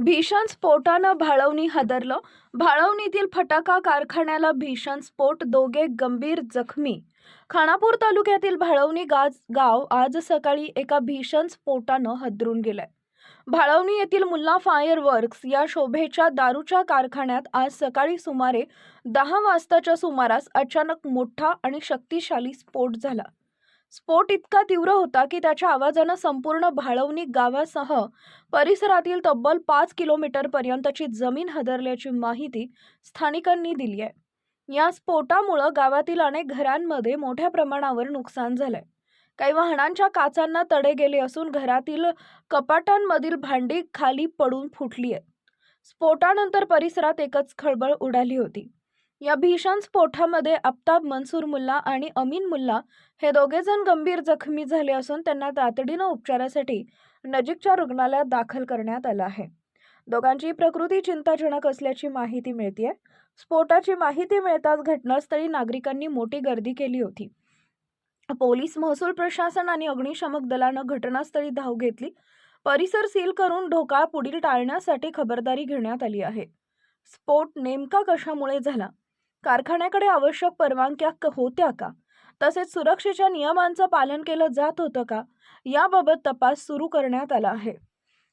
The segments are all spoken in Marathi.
भीषण स्फोटानं भाळवणी हादरलं. भाळवणीतील फटाका कारखान्याला भीषण स्फोट, दोघे गंभीर जखमी. खानापूर तालुक्यातील भाळवणी गाव आज सकाळी एका भीषण स्फोटानं हादरून गेलंय. भाळवणी येथील मुल्ला फायर वर्क्स या शोभेच्या दारूच्या कारखान्यात आज सकाळी सुमारे 10 वाजताच्या सुमारास अचानक मोठा आणि शक्तिशाली स्फोट झाला. स्फोट इतका तीव्र होता की त्याच्या आवाजानं संपूर्ण भाळवणी गावासह परिसरातील तब्बल 5 किलोमीटर पर्यंतची जमीन हादरल्याची माहिती स्थानिकांनी दिली आहे. या स्फोटामुळे गावातील अनेक घरांमध्ये मोठ्या प्रमाणावर नुकसान झालंय. काही वाहनांच्या काचांना तडे गेले असून घरातील कपाटांमधील भांडी खाली पडून फुटली आहेत. स्फोटानंतर परिसरात एकच खळबळ उडाली होती. या भीषण स्फोटामध्ये आफ्ताब मंसूर मुल्ला आणि अमीन मुल्ला हे दोघे जण गंभीर जखमी झाले असून त्यांना तातडीनं उपचारासाठी नजीकच्या रुग्णालयात दाखल करण्यात आलं आहे. दोघांची प्रकृती चिंताजनक असल्याची माहिती मिळतेय. स्फोटाची माहिती मिळताच घटनास्थळी नागरिकांनी मोठी गर्दी केली होती. पोलीस, महसूल प्रशासन आणि अग्निशमक दलानं घटनास्थळी धाव घेतली. परिसर सील करून धोका पुढील टाळण्यासाठी खबरदारी घेण्यात आली आहे. स्फोट नेमका कशामुळे झाला, कारखान्याकडे आवश्यक परवानग्या होत्या का, तसेच सुरक्षेच्या नियमांचं पालन केलं जात होतं का, याबाबत तपास सुरू करण्यात आला आहे.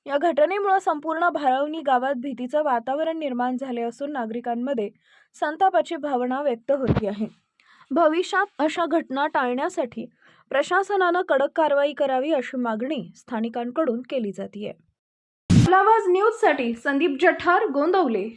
या घटनेमुळे संपूर्ण भाळवणी गावात भीतीचं वातावरण निर्माण झाले असून नागरिकांमध्ये संतापाची भावना व्यक्त होती आहे. भविष्यात अशा घटना टाळण्यासाठी प्रशासनानं कडक कारवाई करावी अशी मागणी स्थानिकांकडून केली जाते. आपला आवाज न्यूजसाठी संदीप जठार, गोंदवले.